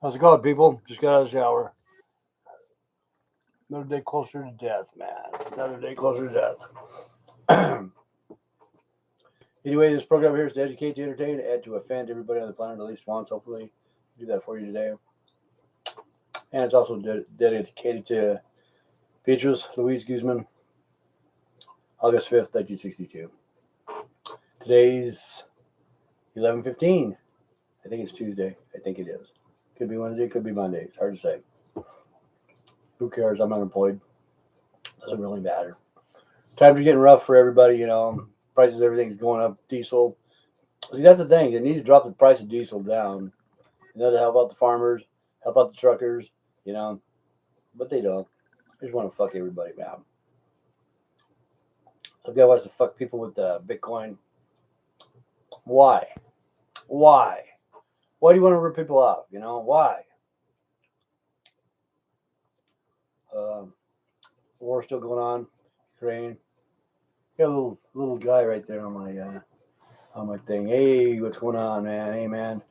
How's it going, people? Just got out of the shower. Another day closer to death, man. Another day closer to death. Anyway, this program here is to educate, to entertain, and to offend everybody on the planet at least once. Hopefully, do that for you today. And it's also dedicated to Beatrice Louise Guzman, August 5th, 1962. Today's 11:15. I think it's Tuesday. I think it is. Could be Wednesday, could be Monday. It's hard to say. Who cares? I'm unemployed. Doesn't really matter. Times are getting rough for everybody, you know. Prices, everything's going up. Diesel. See, that's the thing. They need to drop the price of diesel down. You know, to help out the farmers, help out the truckers, you know. But they don't. They just want to fuck everybody, man. I've got to watch the fuck people with Bitcoin. Why? Why? Why do you want to rip people off? You know, why? War still going on. Ukraine. Got a little guy right there on my thing. Hey, what's going on, man? Hey, man.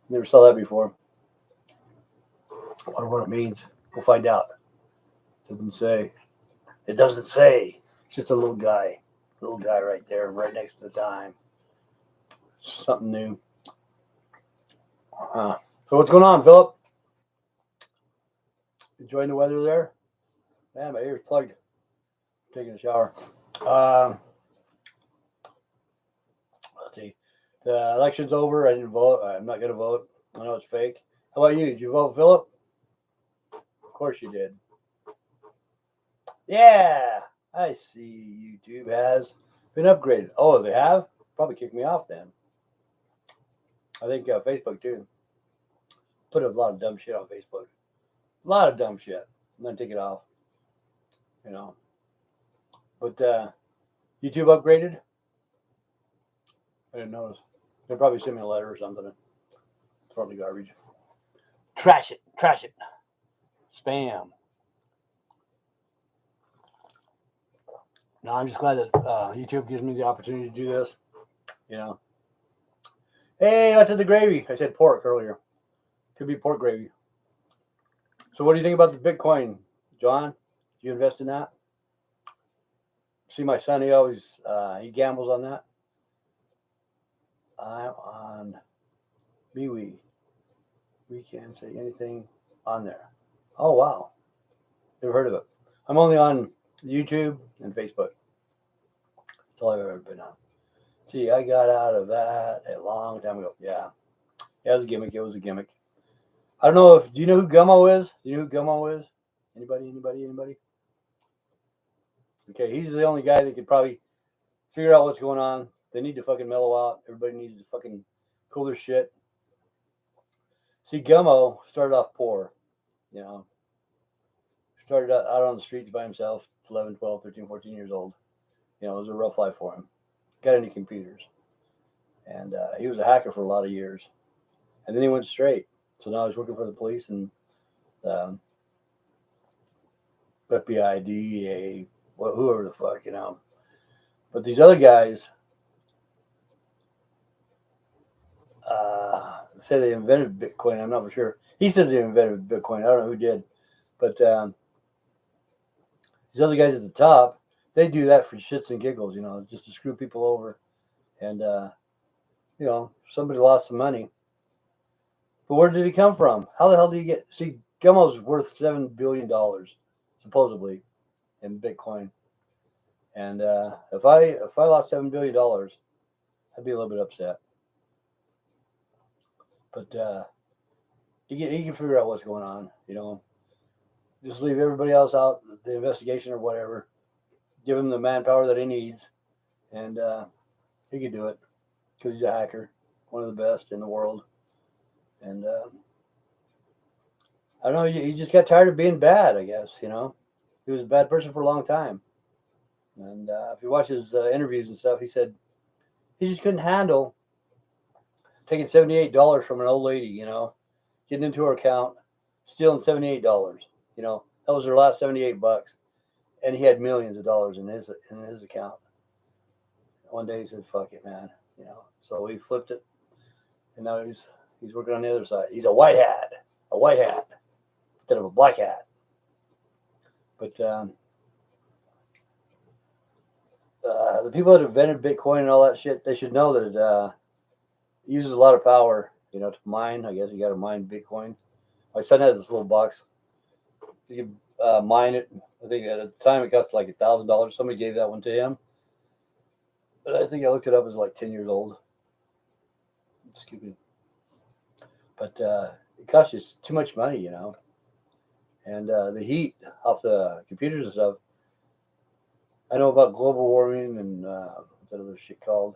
Never saw that before. I wonder what it means. We'll find out. It doesn't say. It doesn't say. It's just a little guy. Little guy right there, right next to the time. Something new. So what's going on, Philip? Enjoying the weather there? Man, my ear's plugged. Taking a shower. Let's see. The election's over. I didn't vote. I'm not going to vote. I know it's fake. How about you? Did you vote, Philip? Of course you did. Yeah, I see. YouTube has been upgraded. Oh, they have? Probably kicked me off then. I think Facebook too. Put a lot of dumb shit on Facebook. A lot of dumb shit. And then take it off. You know. But YouTube upgraded? I didn't notice. They probably sent me a letter or something and throw it in the garbage. Trash it. Trash it. Spam. No, I'm just glad that YouTube gives me the opportunity to do this. You know. Hey, what's in the gravy? I said pork earlier. Could be pork gravy. So what do you think about the Bitcoin, John? Do you invest in that? See my son, he always, he gambles on that. I'm on MeWe. We can't say anything on there. Oh, wow. Never heard of it. I'm only on YouTube and Facebook. That's all I've ever been on. See, I got out of that a long time ago. Yeah. Yeah, it was a gimmick. It was a gimmick. I don't know do you know who Gummo is? Do you know who Gummo is? Anybody? Okay, he's the only guy that could probably figure out what's going on. They need to fucking mellow out. Everybody needs to fucking cool their shit. See, Gummo started off poor, you know. Started out on the streets by himself, 11, 12, 13, 14 years old. You know, it was a rough life for him. Got into computers. And he was a hacker for a lot of years. And then he went straight. So now he's working for the police and FBI, DEA, whoever the fuck, you know. But these other guys say they invented Bitcoin. I'm not for sure. He says they invented Bitcoin. I don't know who did. But these other guys at the top, they do that for shits and giggles, you know, just to screw people over. And, you know, somebody lost some money. But where did he come from? How the hell did he get? See, Gummo's worth $7 billion, supposedly, in Bitcoin. And if I lost $7 billion, I'd be a little bit upset. But he can figure out what's going on, you know. Just leave everybody else out, the investigation or whatever. Give him the manpower that he needs. And he can do it because he's a hacker, one of the best in the world. And I don't know, he just got tired of being bad, I guess, you know. He was a bad person for a long time. And if you watch his interviews and stuff, he said he just couldn't handle taking $78 from an old lady, you know, getting into her account, stealing $78, you know. That was her last $78. And he had millions of dollars in his account. One day he said, "Fuck it, man." So he flipped it, and now he's working on the other side. He's a white hat instead of a black hat. But the people that invented Bitcoin and all that shit, they should know that it uses a lot of power, to mine. I guess you got to mine Bitcoin. My son had this little box. You could mine it. I think at the time it cost like $1,000. Somebody gave that one to him. But I think I looked it up. It was like 10 years old. Excuse me. But it costs you too much money, And the heat off the computers and stuff. I know about global warming and what's that other shit called?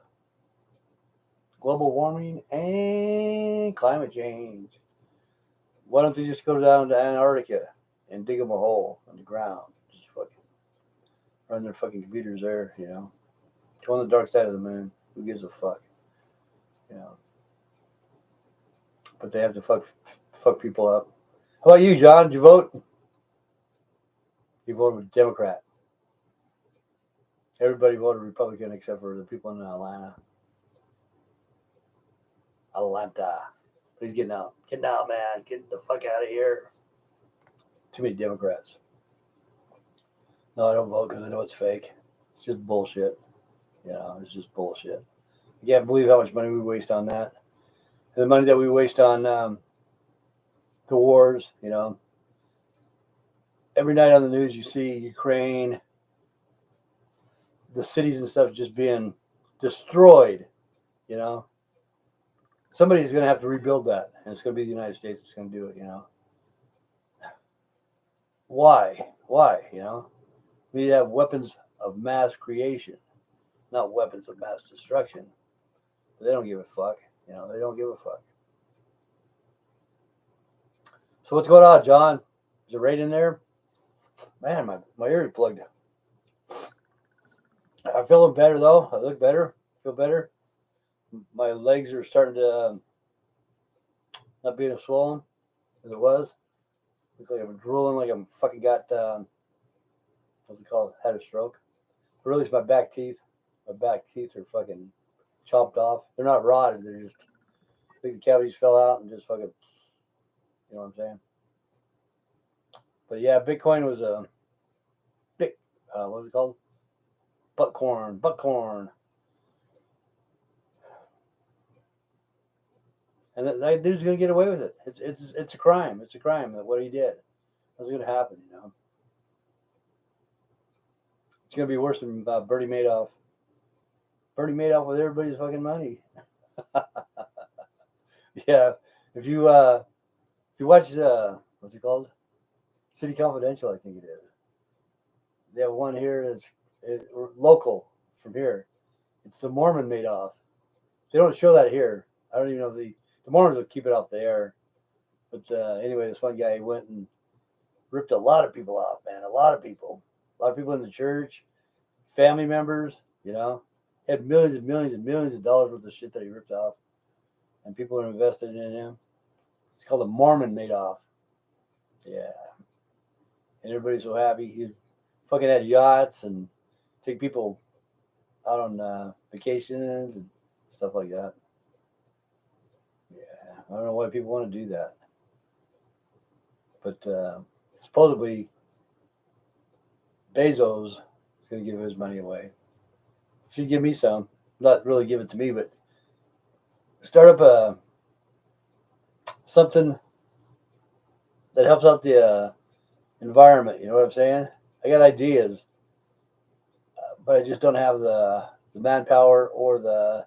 Global warming and climate change. Why don't they just go down to Antarctica and dig them a hole in the ground? Just fucking run their fucking computers there, Go on the dark side of the moon. Who gives a fuck? But they have to fuck people up. How about you, John? Did you vote? You voted with Democrat. Everybody voted Republican except for the people in Atlanta. He's getting out. Getting out, man. Get the fuck out of here. Too many Democrats. No, I don't vote because I know it's fake. It's just bullshit. It's just bullshit. I can't believe how much money we waste on that. And the money that we waste on the wars, Every night on the news you see Ukraine, the cities and stuff just being destroyed, Somebody's going to have to rebuild that, and it's going to be the United States that's going to do it, Why? We need to have weapons of mass creation, not weapons of mass destruction. But they don't give a fuck, They don't give a fuck. So what's going on, John? Is it right in there? Man, my ear is plugged. I'm feeling better, though. I look better. Feel better. My legs are starting to not being as swollen as it was. Looks like I'm drooling like I'm fucking got, what's it called? Had a stroke. But really, it's my back teeth. My back teeth are fucking chopped off. They're not rotted. They're just, I think the cavities fell out and just fucking, you know what I'm saying? But yeah, Bitcoin was a big, what was it called? Buttcorn. And that dude's gonna get away with it. It's a crime. It's a crime that what he did. That's gonna happen, It's gonna be worse than Bernie Madoff. Bernie Madoff with everybody's fucking money. Yeah, if you watch what's it called? City Confidential, I think it is. They have one here that's local from here. It's the Mormon Madoff. They don't show that here. I don't even know if the Mormons will keep it off the air. But anyway, this one guy went and ripped a lot of people off, man. A lot of people in the church, family members, had millions and millions and millions of dollars worth of shit that he ripped off. And people are invested in him. It's called the Mormon Madoff. Yeah. And everybody's so happy. He fucking had yachts and take people out on vacations and stuff like that. Yeah. I don't know why people want to do that. But supposedly Bezos is going to give his money away. Should give me some. Not really give it to me, but start up something that helps out the environment. You know what I'm saying? I got ideas, but I just don't have the manpower or the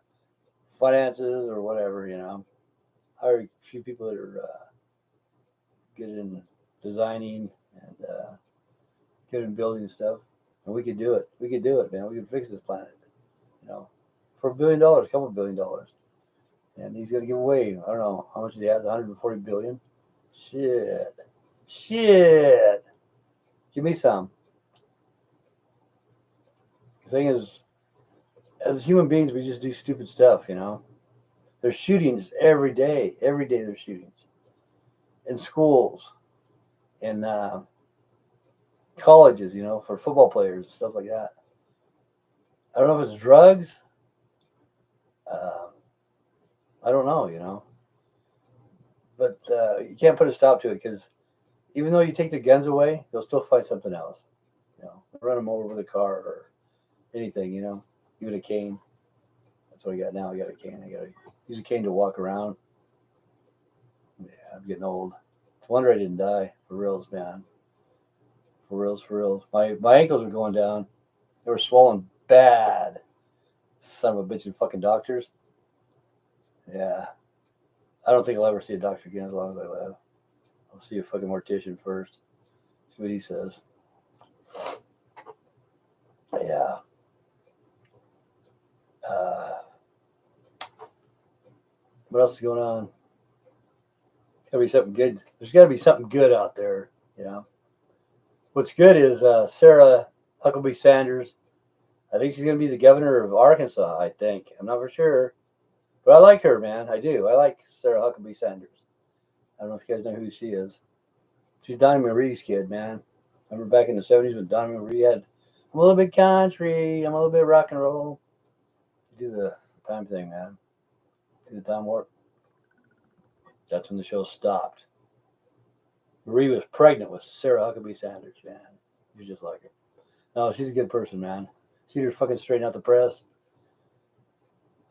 finances or whatever. I hired a few people that are good in designing and good in building stuff, and we could do it. We could do it, man. We could fix this planet. For $1 billion, a couple $1 billion. And he's going to give away, I don't know, how much did he have? 140 billion? Shit. Give me some. The thing is, as human beings, we just do stupid stuff, There's shootings every day. Every day there's shootings. In schools, in colleges, for football players and stuff like that. I don't know if it's drugs. I don't know, you know. But you can't put a stop to it because even though you take their guns away, they'll still find something else. You know, run them over with a car or anything, you know, even a cane. That's what I got now. I got a cane. I got to use a cane to walk around. Yeah, I'm getting old. It's a wonder I didn't die. For reals, man. For reals, for reals. My ankles were going down. They were swollen bad. Son of a bitch and fucking doctors. Yeah. I don't think I'll ever see a doctor again as long as I live. I'll see a fucking mortician first. See what he says. Yeah. What else is going on? Gotta be something good. There's got to be something good out there, you know. What's good is Sarah Huckabee Sanders. I think she's going to be the governor of Arkansas. I think. I'm not for sure, but I like her, man. I do. I like Sarah Huckabee Sanders. I don't know if you guys know who she is. She's Donnie Marie's kid, man. Remember back in the '70s when Donnie Marie had, I'm a little bit country, I'm a little bit rock and roll. You do the time thing, man. Do the time warp. That's when the show stopped. Marie was pregnant with Sarah Huckabee Sanders, man. She's just like her. No, she's a good person, man. See her fucking straighten out the press.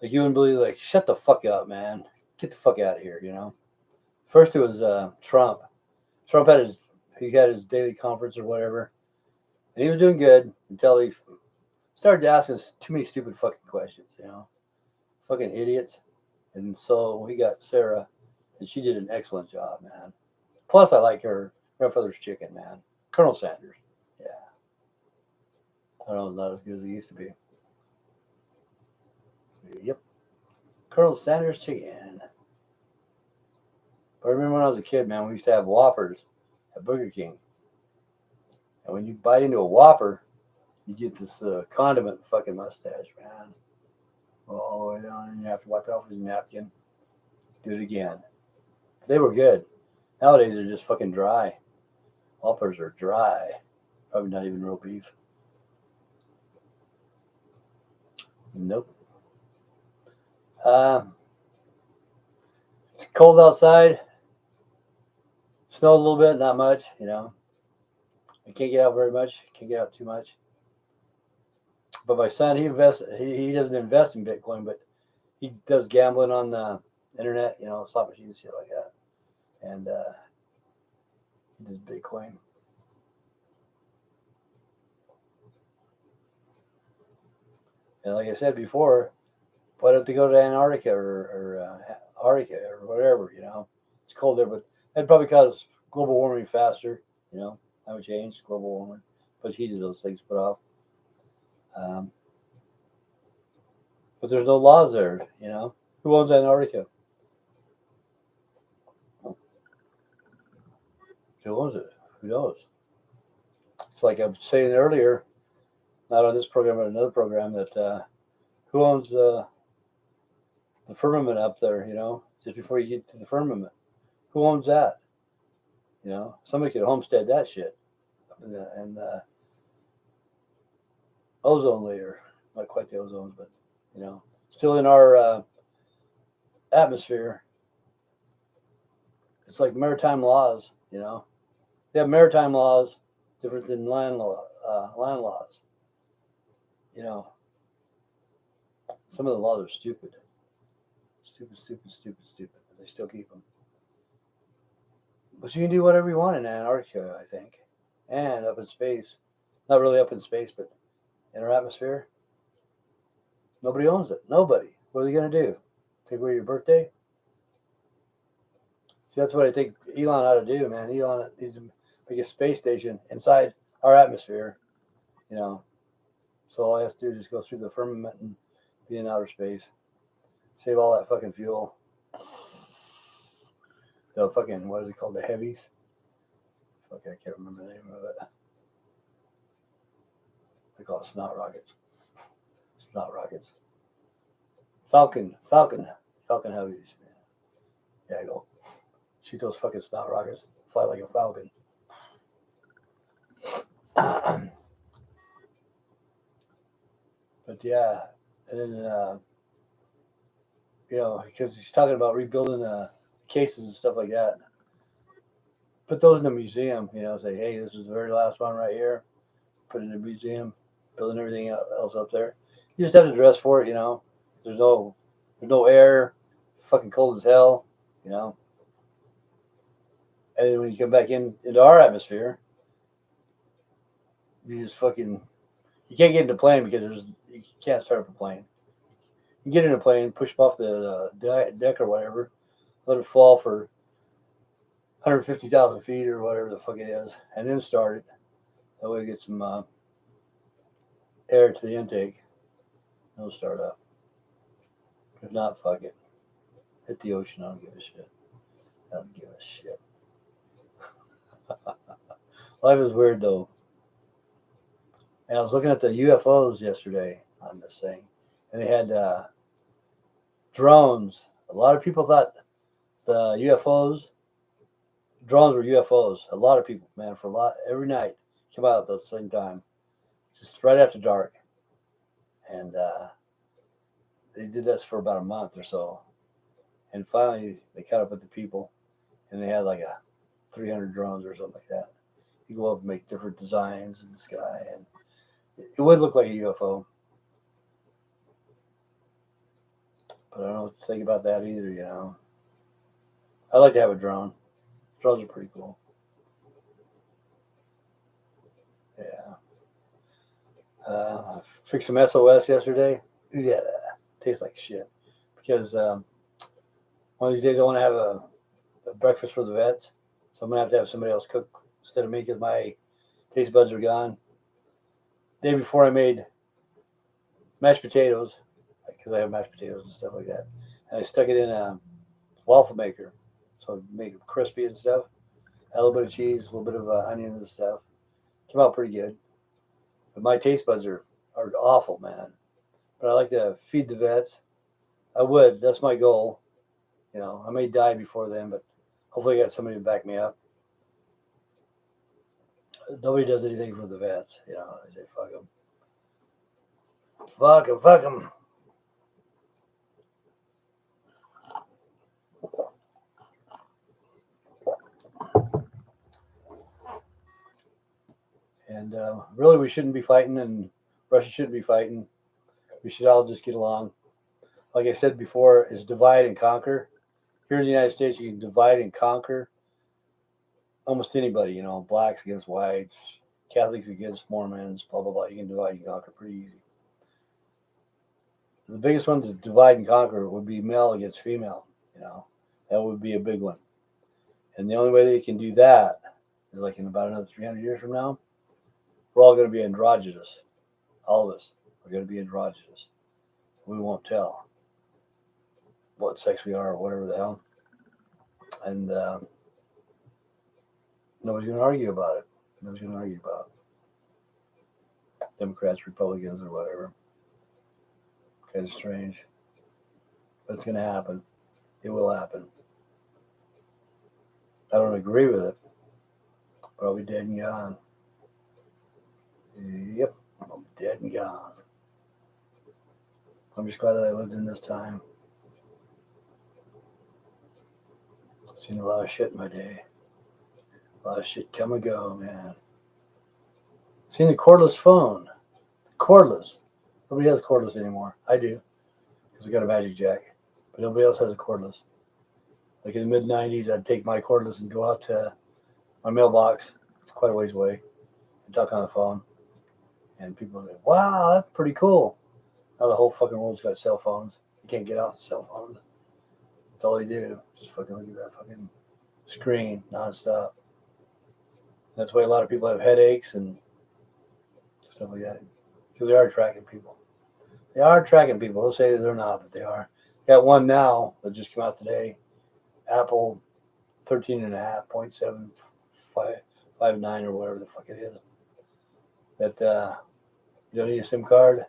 Like you wouldn't believe, like, shut the fuck up, man. Get the fuck out of here, you know. First it was Trump. Trump had his daily conference or whatever, and he was doing good until he started asking too many stupid fucking questions, you know. Fucking idiots. And so he got Sarah, and she did an excellent job, man. Plus, I like her grandfather's chicken, man. Colonel Sanders. Yeah. I don't know, not as good as it used to be. Yep. Colonel Sanders chicken. But I remember when I was a kid, man, we used to have Whoppers at Burger King. And when you bite into a Whopper, you get this condiment fucking mustache, man. All the way down, and you have to wipe it off with a napkin. Do it again. They were good. Nowadays, they're just fucking dry. Whoppers are dry. Probably not even real beef. Nope. It's cold outside. Snowed a little bit, not much, you know. I can't get out very much. Can't get out too much. But my son, he doesn't invest in Bitcoin, but he does gambling on the internet, you know, slot machines, shit like that. And he does Bitcoin. And like I said before, why don't they go to Antarctica or Arctica or whatever, you know? It's cold there, but that'd probably cause global warming faster, you know? Climate change, global warming. But he does those things put off. But there's no laws there, you know? Who owns Antarctica? Who owns it? Who knows? It's like I was saying earlier, not on this program, but another program, that who owns the firmament up there, you know, just before you get to the firmament? Who owns that? You know, somebody could homestead that shit. And the ozone layer, not quite the ozone, but, you know, still in our atmosphere. It's like maritime laws, you know. They have maritime laws different than land laws. You know, some of the laws are stupid. Stupid, but they still keep them. But you can do whatever you want in Antarctica, I think. And up in space. Not really up in space, but in our atmosphere. Nobody owns it. Nobody. What are they going to do? Take away your birthday? See, that's what I think Elon ought to do, man. Elon needs to make a space station inside our atmosphere, you know. So all I have to do is just go through the firmament and be in outer space. Save all that fucking fuel. The fucking, what is it called? The heavies? Fucking, I can't remember the name of it. They call it snot rockets. Snot rockets. Falcon heavies, man. Yeah, I go. Shoot those fucking snot rockets. Fly like a falcon. But yeah, and then because he's talking about rebuilding cases and stuff like that. Put those in a museum, say, hey, this is the very last one right here. Put it in a museum, building everything else up there. You just have to dress for it, There's no air, fucking cold as hell, you know. And then when you come back into our atmosphere, you just fucking you can't get into a plane because you can't start up a plane. You get in a plane, push them off the deck or whatever, let it fall for 150,000 feet or whatever the fuck it is, and then start it. That way, you get some air to the intake. It'll start up. If not, fuck it. Hit the ocean. I don't give a shit. I don't give a shit. Life is weird though. And I was looking at the UFOs yesterday on this thing, and they had drones. A lot of people thought the drones were UFOs. A lot of people, man, every night, come out at the same time, just right after dark. And they did this for about a month or so. And finally, they caught up with the people, and they had like 300 drones or something like that. You go up and make different designs in the sky, and it would look like a UFO. But I don't know what to think about that either, I'd like to have a drone. Drones are pretty cool. Yeah. Fixed some SOS yesterday. Yeah, tastes like shit. Because one of these days I want to have a breakfast for the vets. So I'm going to have somebody else cook instead of me because my taste buds are gone. The day before I made mashed potatoes, because I have mashed potatoes and stuff like that. And I stuck it in a waffle maker. So it made it crispy and stuff. Had a little bit of cheese, a little bit of onion and stuff. Came out pretty good. But my taste buds are awful, man. But I like to feed the vets. I would. That's my goal. I may die before then, but hopefully I got somebody to back me up. Nobody does anything for the vets. I say, fuck them. Fuck them, fuck them. And really, we shouldn't be fighting, and Russia shouldn't be fighting. We should all just get along. Like I said before, is divide and conquer. Here in the United States, you can divide and conquer almost anybody. Blacks against whites, Catholics against Mormons, blah, blah, blah. You can divide and conquer pretty easy. The biggest one to divide and conquer would be male against female. That would be a big one. And the only way they can do that is like in about another 300 years from now, we're all going to be androgynous. All of us are going to be androgynous. We won't tell what sex we are or whatever the hell. And nobody's going to argue about it. Nobody's going to argue about it. Democrats, Republicans, or whatever. Kind of strange. But it's going to happen. It will happen. I don't agree with it, but I'll be dead and gone. Yep, I'll be dead and gone. I'm just glad that I lived in this time. Seen a lot of shit in my day. A lot of shit come and go, man. Seen a cordless phone. Cordless. Nobody has cordless anymore. I do, because I got a Magic Jack. But nobody else has a cordless. Like in the mid-'90s, I'd take my cordless and go out to my mailbox. It's quite a ways away. And talk on the phone. And people would say, wow, that's pretty cool. Now the whole fucking world's got cell phones. You can't get off the cell phones. That's all they do. Just fucking look at that fucking screen nonstop. That's why a lot of people have headaches and stuff like that. Because they are tracking people. They are tracking people. They'll say they're not, but they are. Got one now that just came out today. Apple 13.5.759 or whatever the fuck it is. That you don't need a SIM card.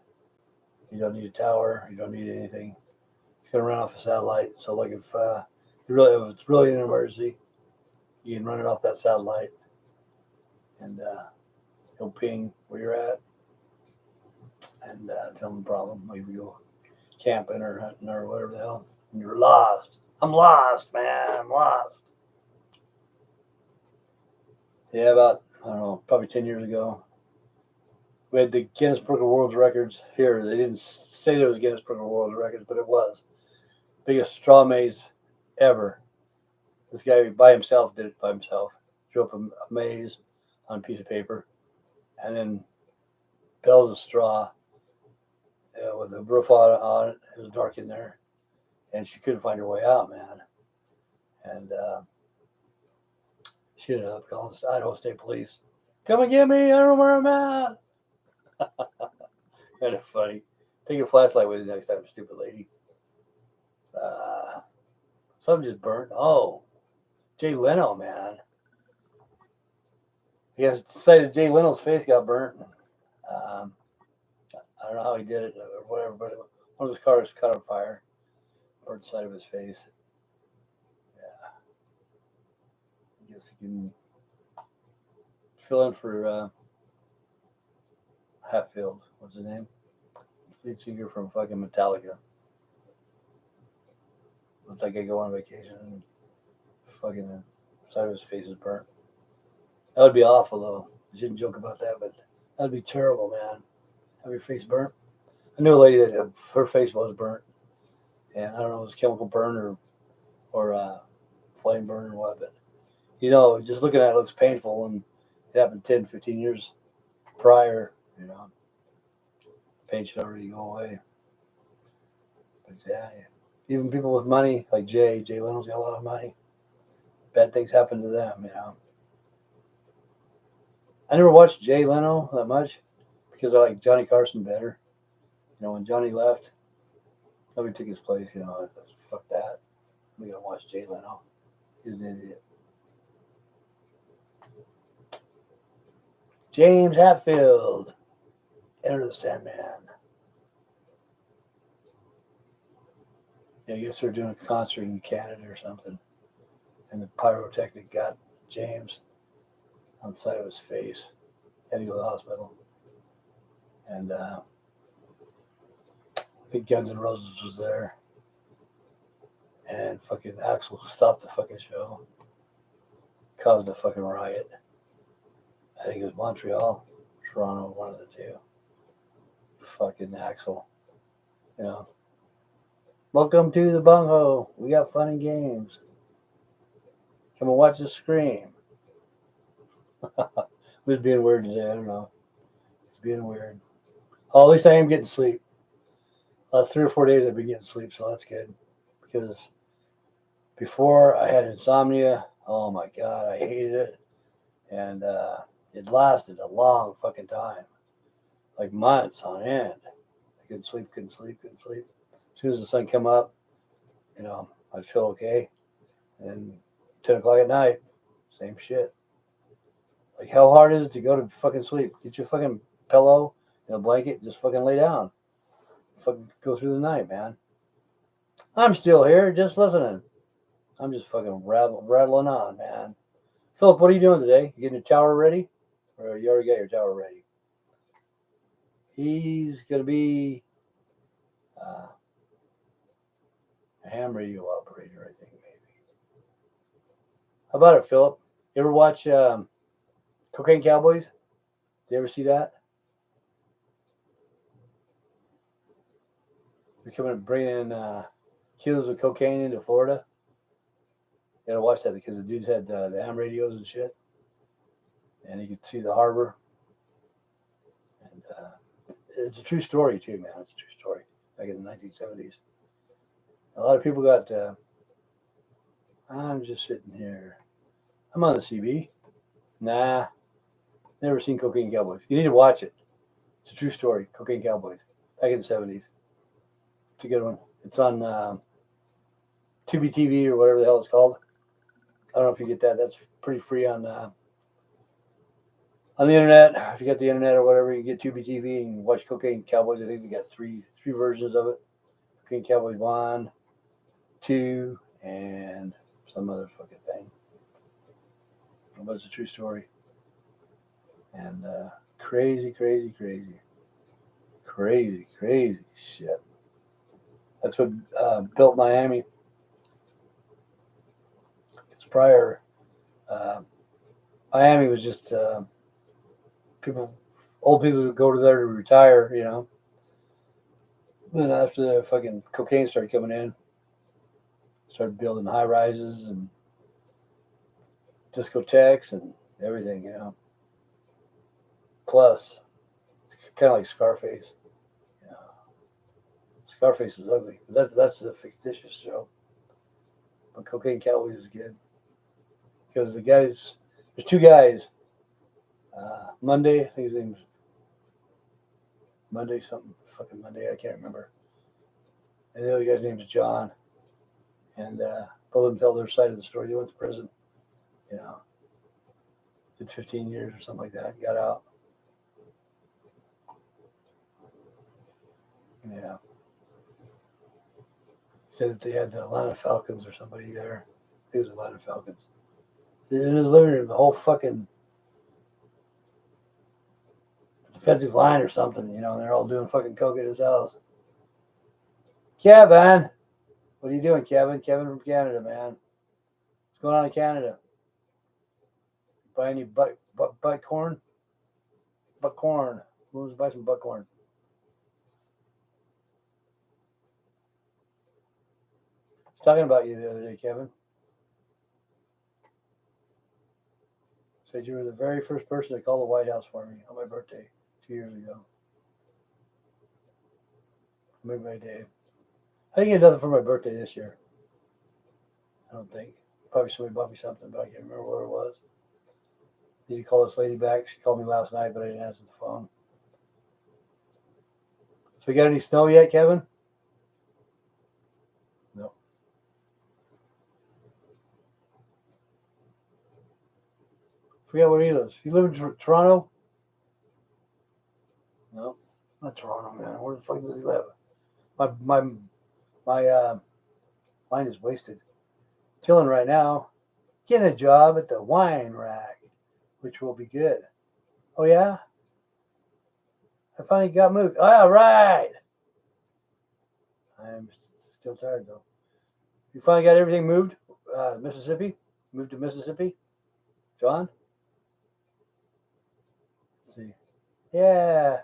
You don't need a tower. You don't need anything. It's going to run off a satellite. So like if it's really an emergency, you can run it off that satellite. And it'll ping where you're at. And tell them the problem. Maybe go camping or hunting or whatever the hell. And you're lost. I'm lost, man. I'm lost. Yeah, about, I don't know, probably 10 years ago. We had the Guinness Book of World Records here. They didn't say there was Guinness Book of World Records, but it was. Biggest straw maze ever. This guy by himself did it by himself. Drew up a maze on a piece of paper and then bells of straw with a roof on it. It was dark in there. And she couldn't find her way out, man. And she ended up calling the Idaho State Police. Come and get me. I don't know where I'm at. Kind of funny. Take a flashlight with you next time, stupid lady. Something just burnt. Oh, Jay Leno, man. I guess decided Jay Leno's face got burnt. Um, I don't know how he did it or whatever, but one of his cars caught on fire. Burnt the side of his face. Yeah. I guess he can fill in for Hatfield. What's his name? Lead singer from fucking Metallica. Looks like I go on vacation and fucking the side of his face is burnt. That would be awful, though. I shouldn't joke about that, but that'd be terrible, man. Have your face burnt. I knew a lady that her face was burnt, and I don't know if it was chemical burn or flame burn or what, but you know, just looking at it looks painful, and it happened 10, 15 years prior. You know, pain should already go away. But yeah, even people with money like Jay Leno's got a lot of money. Bad things happen to them, you know. I never watched Jay Leno that much because I like Johnny Carson better. You know, when Johnny left, nobody took his place. You know, I thought, fuck that. We gotta watch Jay Leno. He's an idiot. James Hatfield, Enter the Sandman. Yeah, I guess they're doing a concert in Canada or something, and the pyrotechnic got James on the side of his face. Had to go to the hospital, and I think Guns N' Roses was there, and fucking Axl stopped the fucking show, caused a fucking riot. I think it was Montreal, Toronto, one of the two. Fucking Axl, you know. Welcome to the bunghole. We got fun and games. Come and watch us scream. Who's being weird today? I don't know. It's being weird. Oh, at least I am getting sleep. Last 3 or 4 days I've been getting sleep, so that's good. Because before I had insomnia. Oh my God, I hated it. And it lasted a long fucking time. Like months on end. I couldn't sleep. As soon as the sun came up, you know, I'd feel okay. And 10 o'clock at night, same shit. Like, how hard is it to go to fucking sleep? Get your fucking pillow and a blanket, just fucking lay down. Fucking go through the night, man. I'm still here, just listening. I'm just fucking rattling on, man. Philip, what are you doing today? You getting your tower ready? Or you already got your tower ready? He's going to be a ham radio operator, I think, maybe. How about it, Philip? You ever watch Cocaine Cowboys? Did you ever see that? They're coming bringing in kilos of cocaine into Florida. You gotta watch that because the dudes had the ham radios and shit, and you could see the harbor. And it's a true story too, man. It's a true story. Back in the 1970s, a lot of people got. I'm just sitting here. I'm on the CB. Nah, never seen Cocaine Cowboys. You need to watch it. It's a true story. Cocaine Cowboys, back in the 70s. It's a good one. It's on Tubi TV or whatever the hell it's called. I don't know if you get that. That's pretty free on the internet. If you got the internet or whatever, you get Tubi TV and watch Cocaine Cowboys. I think they got three versions of it. Cocaine Cowboys 1, 2, and some other fucking thing. But it's a true story. And crazy shit. That's what built Miami. Because prior, uh, Miami was just people, old people would go to there to retire, you know. Then after the fucking cocaine started coming in, started building high rises and discotheques and everything, you know. Plus, it's kind of like Scarface. You know. Scarface was ugly, but that's a fictitious show. But Cocaine Cowboy is good because there's two guys. Monday, I think his name's Monday something, fucking Monday, I can't remember. And the other guy's name is John, and both of them tell their side of the story. They went to prison, you know, did 15 years or something like that, and got out. Yeah. Said that they had the Atlanta Falcons or somebody there. It was Atlanta Falcons. In his living room, the whole fucking defensive line or something, you know, and they're all doing fucking coke at his house. Kevin! What are you doing, Kevin? Kevin from Canada, man. What's going on in Canada? Buy any butt corn? Butt corn. Who wants to buy some butt corn? I was talking about you the other day, Kevin. Said you were the very first person to call the White House for me on my birthday 2 years ago. Made my day. I didn't get nothing for my birthday this year. I don't think. Probably somebody bought me something, but I can't remember what it was. Need to call this lady back. She called me last night, but I didn't answer the phone. So you got any snow yet, Kevin? No. Forget where he lives. You live in Toronto? No, not Toronto, man. Where the fuck does he live? My mind is wasted. Chilling right now. Getting a job at the wine rack, which will be good. Oh yeah, I finally got moved. All right. I'm still tired though. You finally got everything moved? Mississippi? Moved to Mississippi? John? Let's see. Yeah.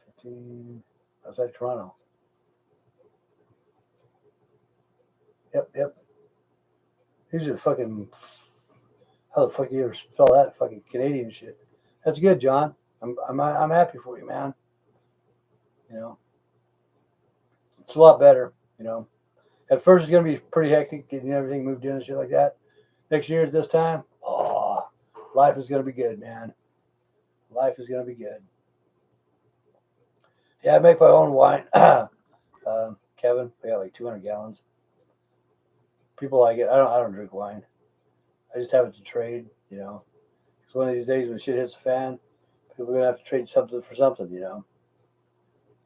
15. Outside Toronto. Yep. He's a fucking. How the fuck do you ever spell that fucking Canadian shit? That's good, John. I'm happy for you, man. You know, it's a lot better. You know, at first it's gonna be pretty hectic getting everything moved in and shit like that. Next year at this time, oh, life is gonna be good, man. Life is gonna be good. Yeah, I make my own wine. Kevin, I got like 200 gallons. People like it. I don't drink wine. I just have it to trade. You know, because one of these days when shit hits the fan, people are gonna have to trade something for something. You know,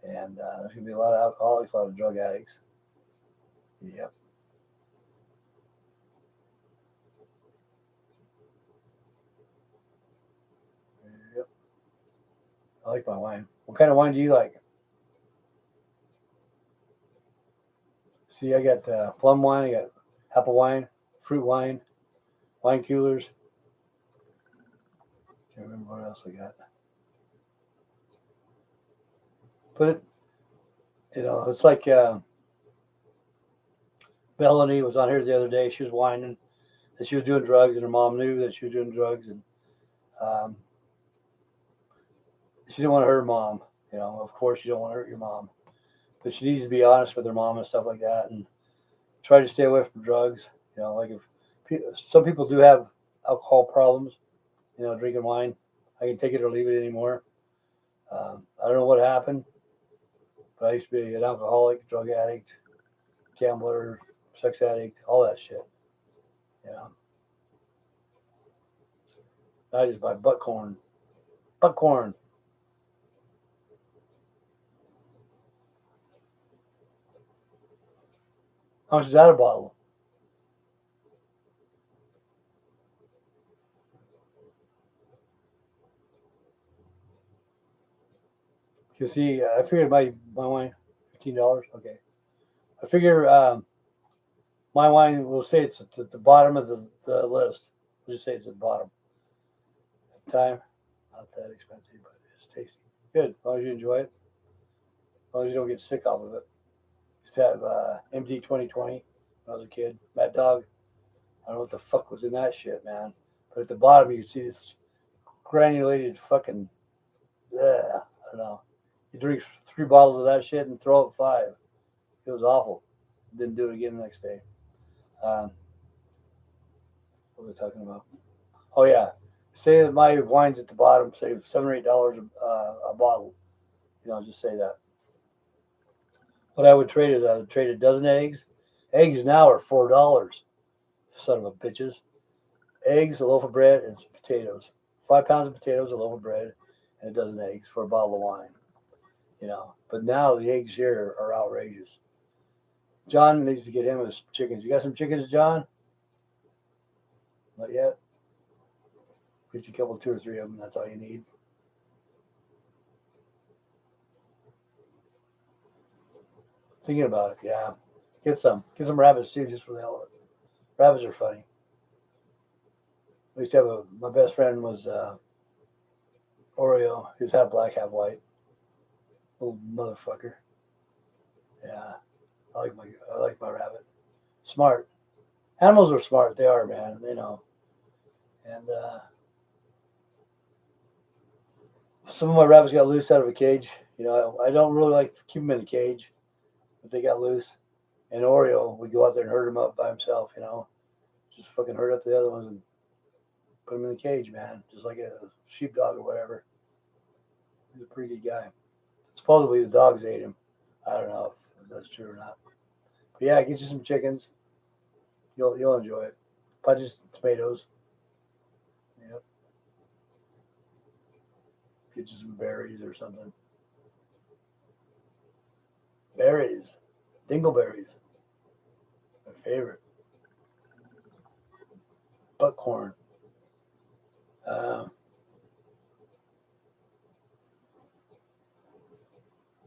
and there's gonna be a lot of alcoholics, a lot of drug addicts. Yep. Yep. I like my wine. What kind of wine do you like? See, I got plum wine, I got apple wine, fruit wine, wine coolers. Can't remember what else I got. But it's like Melanie was on here the other day. She was whining that she was doing drugs, and her mom knew that she was doing drugs, and um, she didn't want to hurt her mom. You know, of course, you don't want to hurt your mom, but she needs to be honest with her mom and stuff like that, and try to stay away from drugs. You know, like if some people do have alcohol problems, you know, drinking wine, I can take it or leave it anymore. I don't know what happened, but I used to be an alcoholic, drug addict, gambler, sex addict, all that shit. You know, I just buy butt corn. Butt corn. How much is that a bottle? You see, I figured my wine $15. Okay. I figure my wine, we'll say it's at the bottom of the list. We'll just say it's at the bottom. At the time, not that expensive, but it's tasty. Good. As long as you enjoy it. As long as you don't get sick off of it. I used to have MD 2020 when I was a kid. Mad Dog. I don't know what the fuck was in that shit, man. But at the bottom, you can see this granulated fucking. I don't know. You drink 3 bottles of that shit and throw up 5. It was awful. Didn't do it again the next day. What were we talking about? Oh yeah, say that my wine's at the bottom, say $7 or $8 a bottle. Just say that. What I would trade is I would trade a dozen eggs. Eggs now are $4. Son of a bitches. Eggs, a loaf of bread, and some potatoes. 5 pounds of potatoes, a loaf of bread, and a dozen eggs for a bottle of wine. But now the eggs here are outrageous. John needs to get him some chickens. You got some chickens, John? Not yet. Get you a couple, 2 or 3 of them. That's all you need. Thinking about it, yeah. Get some rabbits too, just for the hell of it. Rabbits are funny. I used to have my best friend was Oreo. He was half black, half white. Little motherfucker. Yeah, I like my rabbit. Smart. Animals are smart. They are, man. And some of my rabbits got loose out of a cage. I don't really like to keep them in a cage, but they got loose. And Oreo would go out there and herd him up by himself. Just fucking herd up the other ones and put him in the cage, man. Just like a sheepdog or whatever. He's a pretty good guy. Supposedly the dogs ate him. I don't know if that's true or not. But yeah, get you some chickens. You'll enjoy it. Probably just tomatoes. Yep. Get you some berries or something. Berries. Dingleberries. My favorite. Buckhorn.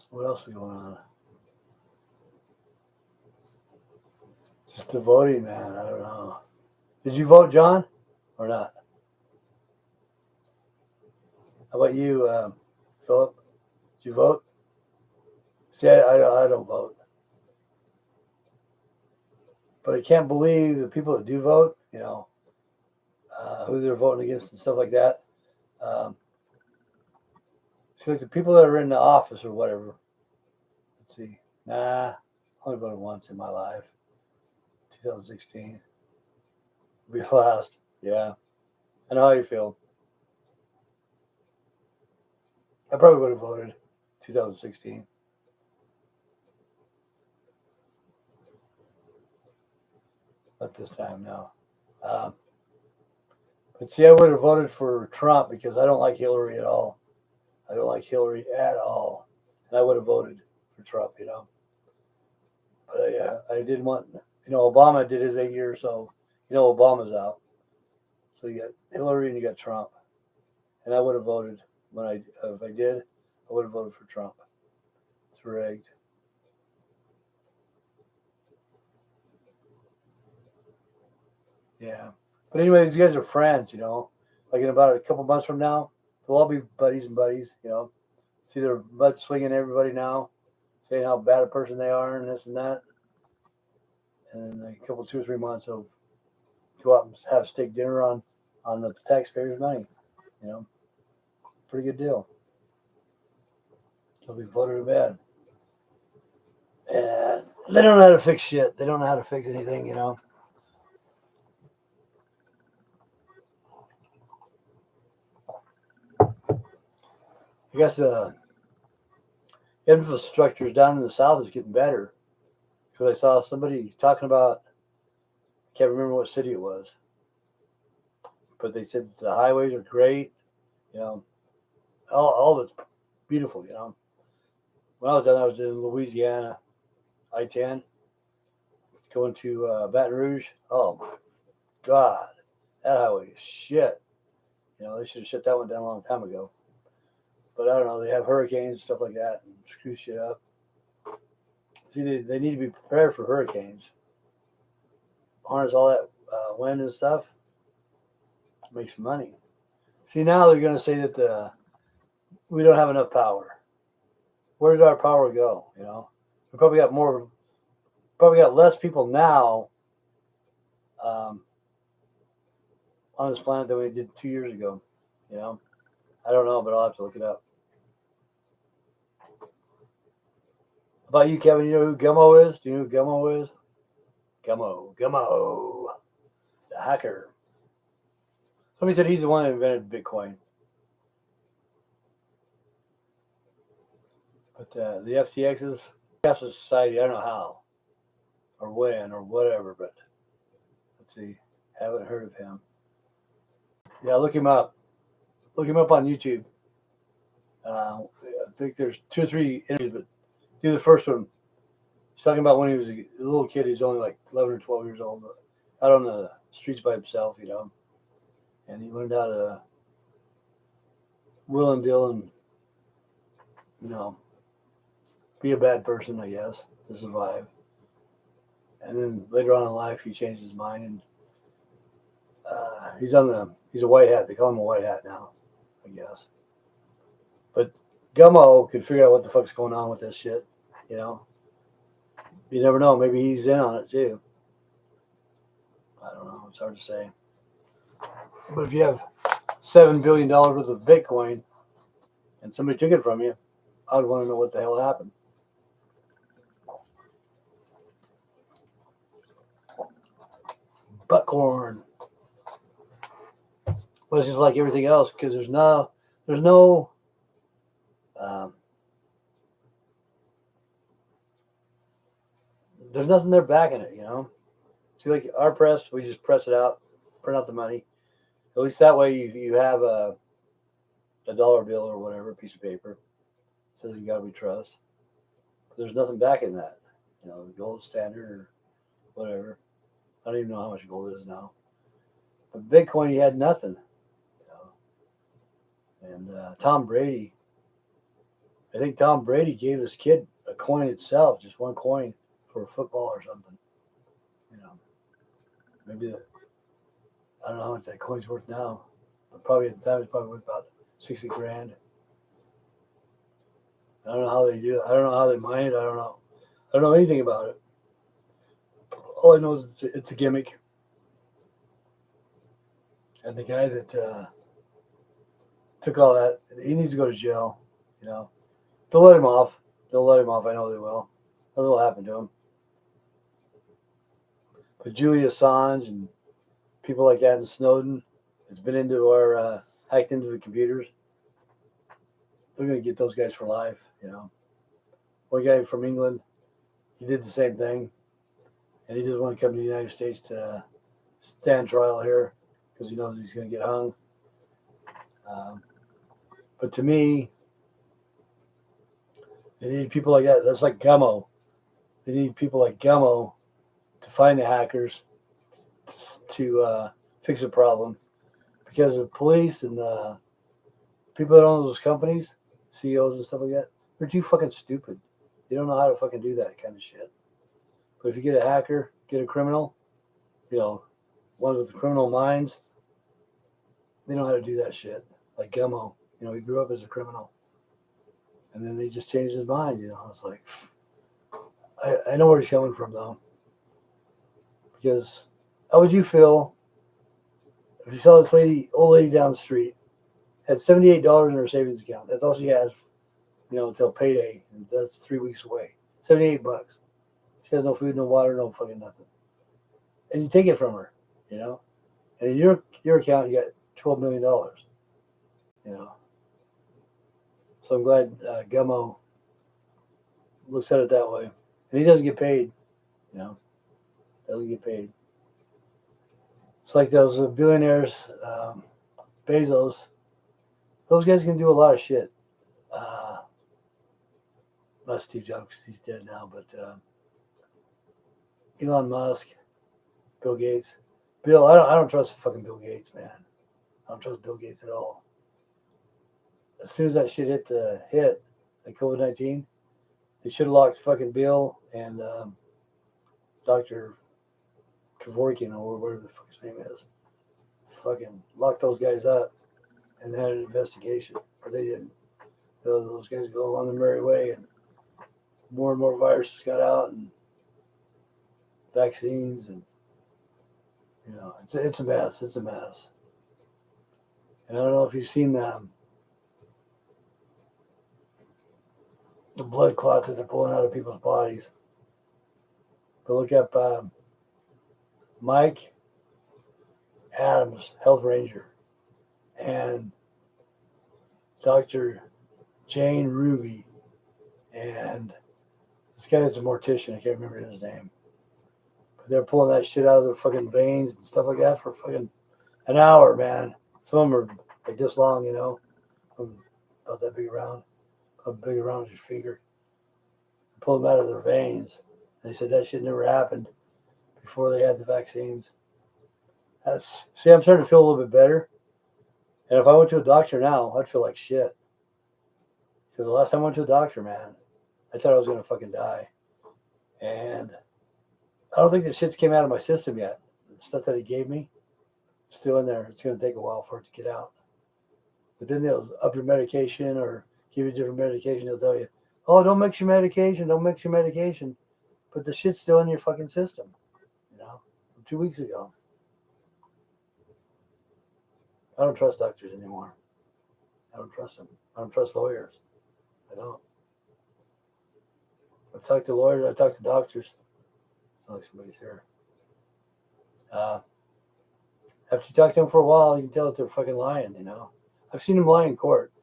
What else is going on? Just the voting, man. I don't know. Did you vote, John, or not? How about you, Philip? Did you vote? See, I don't vote. But I can't believe the people that do vote, who they're voting against and stuff like that. See, like the people that are in the office or whatever. Let's see. Nah, I only voted once in my life. 2016. Be the last. Yeah. I know how you feel. I probably would have voted 2016. Not this time, no. But see, I would have voted for Trump because I don't like Hillary at all. I don't like Hillary at all. And I would have voted for Trump, But I didn't want, Obama did his 8 years, so, Obama's out. So you got Hillary and you got Trump. And I would have voted if I did, I would have voted for Trump. It's rigged. Yeah. But anyway, these guys are friends, Like in about a couple months from now, they'll all be buddies and buddies, See, they're mudslinging everybody now, saying how bad a person they are and this and that. And in a couple, 2 or 3 months, they'll go out and have steak dinner on the taxpayers' money. Pretty good deal. They'll be voted in bed. And they don't know how to fix shit. They don't know how to fix anything, I guess the infrastructure down in the south is getting better. Because I saw somebody talking about, I can't remember what city it was, but they said the highways are great, all of it's beautiful, When I was down there, I was in Louisiana, I-10, going to Baton Rouge. Oh my God, that highway is shit. They should have shut that one down a long time ago. But I don't know, they have hurricanes and stuff like that and screw shit up. See, they need to be prepared for hurricanes. Harness all that wind and stuff. Make some money. See, now they're going to say that we don't have enough power. Where did our power go? You know, we probably got less people now on this planet than we did 2 years ago. You know, I don't know, but I'll have to look it up. How about you, Kevin? You know who Gummo is? Do you know who Gummo is? Gummo, the hacker. Somebody said he's the one that invented Bitcoin. But the FTXs, Castle Society, I don't know how or when or whatever, but let's see. Haven't heard of him. Yeah, look him up. Look him up on YouTube. I think there's 2 or 3 interviews, but do the first one. He's talking about when he was a little kid. He's only like 11 or 12 years old, out on the streets by himself, you know. And he learned how to will and deal and, you know, be a bad person, I guess, to survive. And then later on in life, he changed his mind, and he's a white hat. They call him a white hat now, I guess. But Gummo could figure out what the fuck's going on with this shit, you know. You never know. Maybe he's in on it too. I don't know. It's hard to say. But if you have $7 billion worth of Bitcoin and somebody took it from you, I would want to know what the hell happened. Buckhorn. But it's just like everything else, because there's nothing there backing it, you know. See, like our press, we just press it out, print out the money. At least that way you have a dollar bill or whatever, piece of paper. It says you got to be trust. But there's nothing backing that, you know, the gold standard or whatever. I don't even know how much gold is now. But Bitcoin, you had nothing, you know. And Tom Brady, I think Tom Brady gave this kid a coin itself, just one coin for a football or something. You know, maybe I don't know how much that coin's worth now, but probably at the time it's probably worth about 60 grand. I don't know how they do it. I don't know how they mine it. I don't know anything about it. All I know is it's a gimmick. And the guy that took all that, he needs to go to jail. You know, they'll let him off. They'll let him off. I know they will. Nothing will happen to him. But Julian Assange and people like that, and Snowden has been into our hacked into the computers. They're going to get those guys for life. You know, one guy from England, he did the same thing, and he doesn't want to come to the United States to stand trial here because he knows he's going to get hung. But to me, they need people like that. That's like Gummo. They need people like Gummo to find the hackers to fix a problem, because the police and the people that own those companies, CEOs and stuff like that, they're too fucking stupid. They don't know how to fucking do that kind of shit. But if you get a hacker, get a criminal, you know, one with criminal minds, they know how to do that shit. Like Gummo, you know, he grew up as a criminal, and then they just changed his mind. You know, it's like, I know where he's coming from though, because how would you feel if you saw this old lady down the street, had $78 in her savings account? That's all she has, you know, until payday, and that's 3 weeks away. $78. She has no food, no water, no fucking nothing, and you take it from her, you know. And in your account, you got $12 million, you know. So I'm glad Gummo looks at it that way, and he doesn't get paid, you know. Doesn't get paid. It's like those billionaires, Bezos. Those guys can do a lot of shit. Not Steve Jobs, he's dead now, but Elon Musk, Bill Gates. I don't trust fucking Bill Gates, man. I don't trust Bill Gates at all. As soon as that shit hit, like COVID-19, They should have locked fucking Bill and Dr. Kevorkian or whatever the fuck his name is. Fucking locked those guys up and had an investigation, but they didn't. Those guys go on their merry way, and more viruses got out, and vaccines, and it's a mess. It's a mess. And I don't know if you've seen the blood clots that they're pulling out of people's bodies. But look up Mike Adams, Health Ranger, and Dr. Jane Ruby, and this guy that's a mortician. I can't remember his name. But they're pulling that shit out of their fucking veins and stuff like that for fucking an hour, man. Some of them are like this long, about that big around, about big around as your finger. Pull them out of their veins. And they said that shit never happened before they had the vaccines. I'm starting to feel a little bit better. And if I went to a doctor now, I'd feel like shit. Because the last time I went to a doctor, man, I thought I was going to fucking die. And I don't think the shit's came out of my system yet. The stuff that he gave me, it's still in there. It's going to take a while for it to get out. But then they'll up your medication or give you different medication. They'll tell you, oh, don't mix your medication. Don't mix your medication. But the shit's still in your fucking system, from 2 weeks ago. I don't trust doctors anymore. I don't trust them. I don't trust lawyers. I don't. I've talked to lawyers. I've talked to doctors. It's not like somebody's here. After you talk to them for a while, you can tell that they're fucking lying, I've seen them lie in court.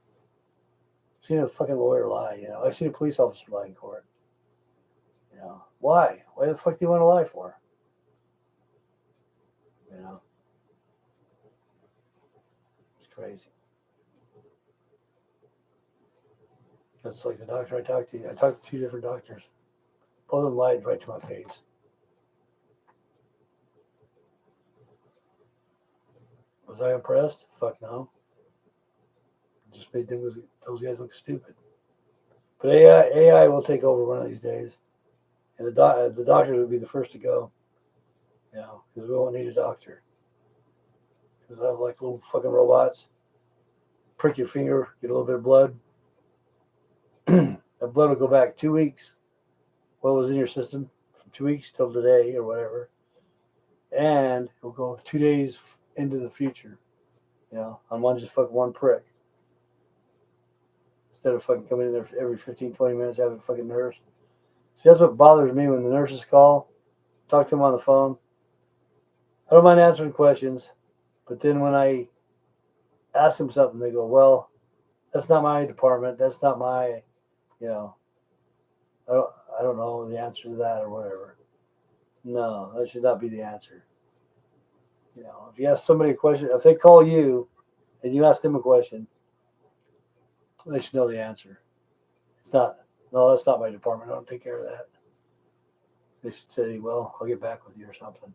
I've seen a fucking lawyer lie, I've seen a police officer lie in court. Why? Why the fuck do you want to lie for? It's crazy. That's like the doctor I talked to. I talked to 2 different doctors. Both of them lied right to my face. Was I impressed? Fuck no. It just made those guys look stupid. But AI will take over one of these days. And the doctors will be the first to go. Because we won't need a doctor. Because I have like little fucking robots. Prick your finger, get a little bit of blood. That blood will go back 2 weeks. What was in your system from 2 weeks till today or whatever. And it'll go 2 days into the future. On one prick. Instead of fucking coming in there every 15, 20 minutes, having a fucking nurse. See, that's what bothers me when the nurses call. Talk to them on the phone. I don't mind answering questions. But then when I ask them something, they go, well, that's not my department. That's not my, I don't know the answer to that or whatever. No, that should not be the answer. If you ask somebody a question, if they call you and you ask them a question, they should know the answer. No, that's not my department. I don't take care of that. They should say, well, I'll get back with you or something.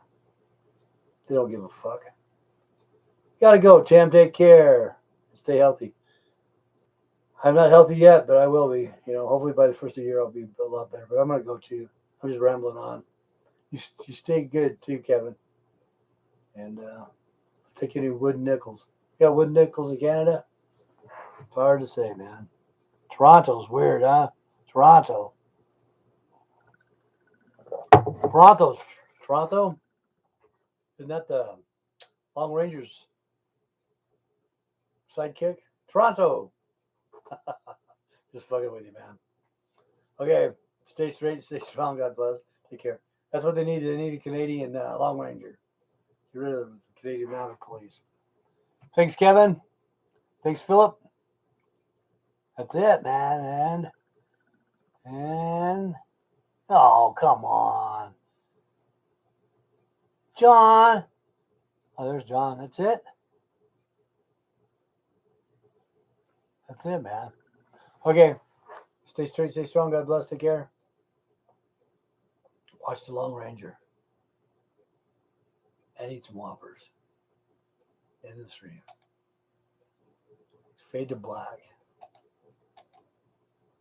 They don't give a fuck. Gotta go, Tam. Take care. Stay healthy. I'm not healthy yet, but I will be. Hopefully by the first of the year, I'll be a lot better. But I'm going to go too. I'm just rambling on. You stay good too, Kevin. And take any wooden nickels. You got wooden nickels in Canada? It's hard to say, man. Toronto's weird, huh? Toronto. Isn't that the Long Ranger's sidekick? Toronto. Just fucking with you, man. Okay. Stay straight, stay strong. God bless. Take care. That's what they need. They need a Canadian Long Ranger. Get rid of the Canadian Mounted Police. Thanks, Kevin. Thanks, Philip. That's it, man. And oh, come on. John. Oh, there's John. That's it. That's it, man. Okay. Stay straight, stay strong. God bless. Take care. Watch the Long Ranger. And eat some Whoppers. In the stream. Fade to black.